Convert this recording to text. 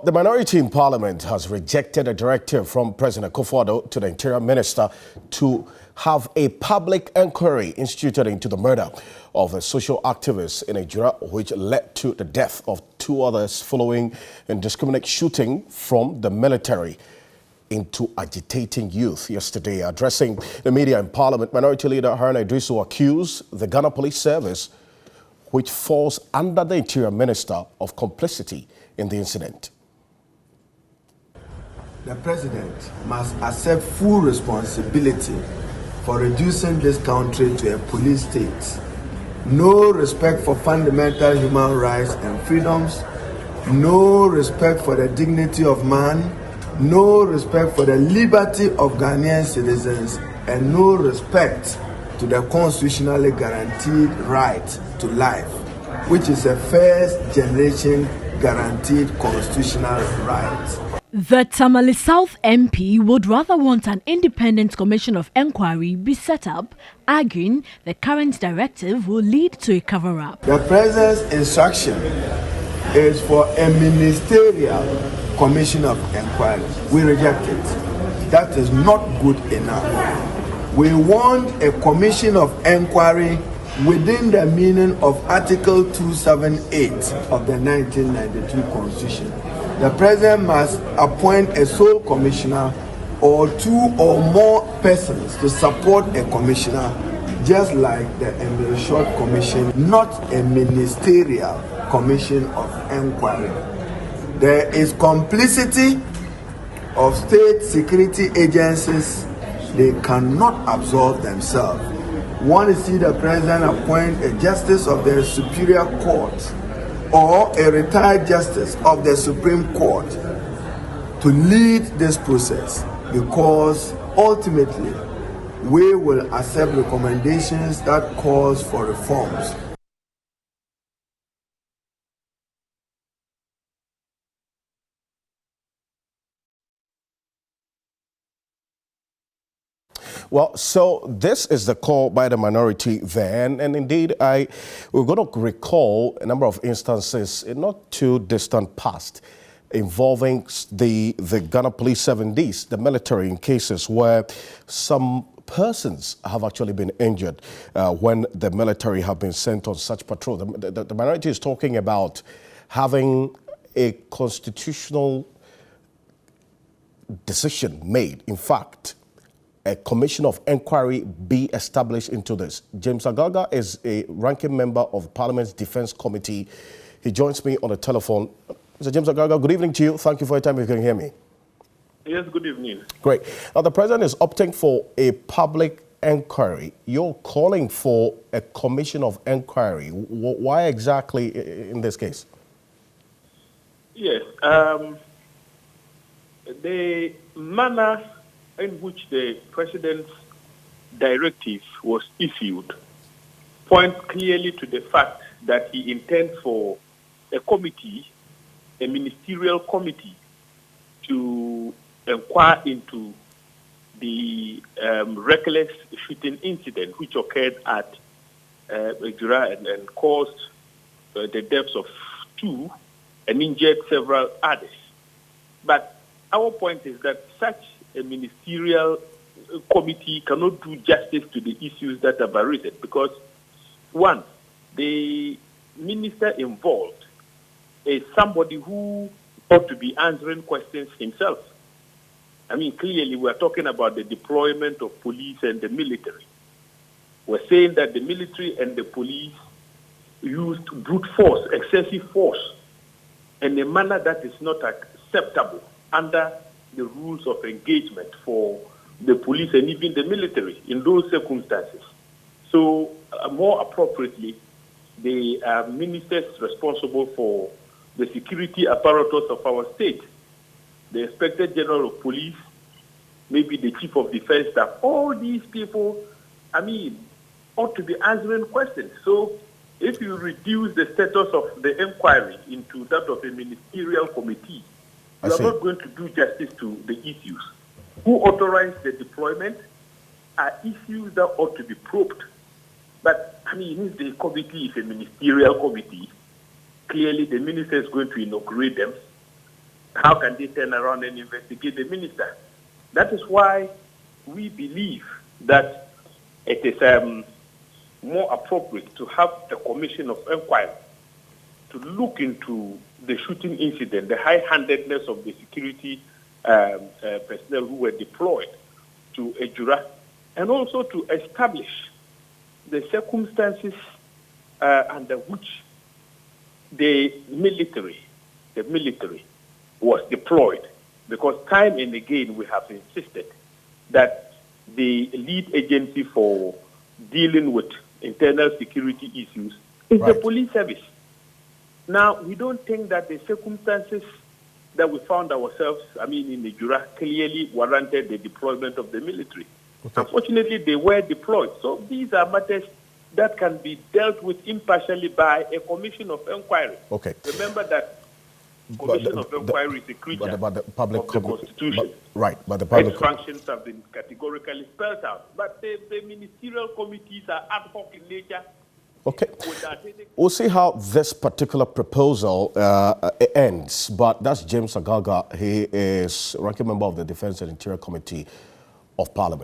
The minority in parliament has rejected a directive from President Akufo-Addo to the Interior Minister to have a public inquiry instituted into the murder of a social activist in Nigeria, which led to the death of two others following indiscriminate shooting from the military into agitating youth. Yesterday, addressing the media in parliament, Minority Leader Haruna Iddrisu accused the Ghana Police Service, which falls under the Interior Minister, of complicity in the incident. The president must accept full responsibility for reducing this country to a police state. No respect for fundamental human rights and freedoms, no respect for the dignity of man, no respect for the liberty of Ghanaian citizens, and no respect to the constitutionally guaranteed right to life, which is a first generation guaranteed constitutional right. The Tamale South MP would rather want an independent commission of enquiry be set up, arguing the current directive will lead to a cover-up. The president's instruction is for a ministerial commission of enquiry. We reject it. That is not good enough. We want a commission of enquiry within the meaning of Article 278 of the 1992 Constitution. The president must appoint a sole commissioner or two or more persons to support a commissioner, just like the Emir Short Commission, not a ministerial commission of enquiry. There is complicity of state security agencies. They cannot absolve themselves. Want to see the president appoint a justice of the Superior Court or a retired justice of the Supreme Court to lead this process, because ultimately we will accept recommendations that calls for reforms. Well, so this is the call by the minority then, and indeed we're going to recall a number of instances in not too distant past involving the Ghana Police 7Ds, the military, in cases where some persons have actually been injured when the military have been sent on such patrol. The minority is talking about having a constitutional decision made. In fact, a commission of enquiry be established into this. James Agaga is a ranking member of Parliament's Defence Committee. He joins me on the telephone. Mr. James Agaga, good evening to you. Thank you for your time, if you can hear me. Yes, good evening. Great. Now, the president is opting for a public enquiry. You're calling for a commission of enquiry. Why exactly in this case? Yes. The manner in which the president's directive was issued points clearly to the fact that he intends for a committee, a ministerial committee, to inquire into the reckless shooting incident which occurred at Nigeria and caused the deaths of two and injured several others. But our point is that such a ministerial committee cannot do justice to the issues that have arisen, because, one, the minister involved is somebody who ought to be answering questions himself. I mean, clearly we're talking about the deployment of police and the military. We're saying that the military and the police used brute force, excessive force, in a manner that is not acceptable under the rules of engagement for the police and even the military in those circumstances. So, more appropriately, the ministers responsible for the security apparatus of our state, the Inspector General of Police, maybe the Chief of Defence Staff, all these people, ought to be answering questions. So, if you reduce the status of the inquiry into that of a ministerial committee, you are not going to do justice to the issues. Who authorized the deployment are issues that ought to be probed. But, if the committee is a ministerial committee, clearly the minister is going to inaugurate them. How can they turn around and investigate the minister? That is why we believe that it is more appropriate to have a commission of inquiry to look into the shooting incident, the high-handedness of the security personnel who were deployed to Ejura, and also to establish the circumstances under which the military was deployed. Because time and again we have insisted that the lead agency for dealing with internal security issues is the police service. Now, we don't think that the circumstances that we found ourselves, in the Jura, clearly warranted the deployment of the military. Okay. Unfortunately, they were deployed. So these are matters that can be dealt with impartially by a commission of inquiry. Okay. Remember that commission of inquiry is a creature of the Constitution. But the public... Its functions have been categorically spelled out. But the ministerial committees are ad hoc in nature. Okay. We'll see how this particular proposal ends. But that's James Agaga. He is ranking member of the Defense and Interior Committee of Parliament.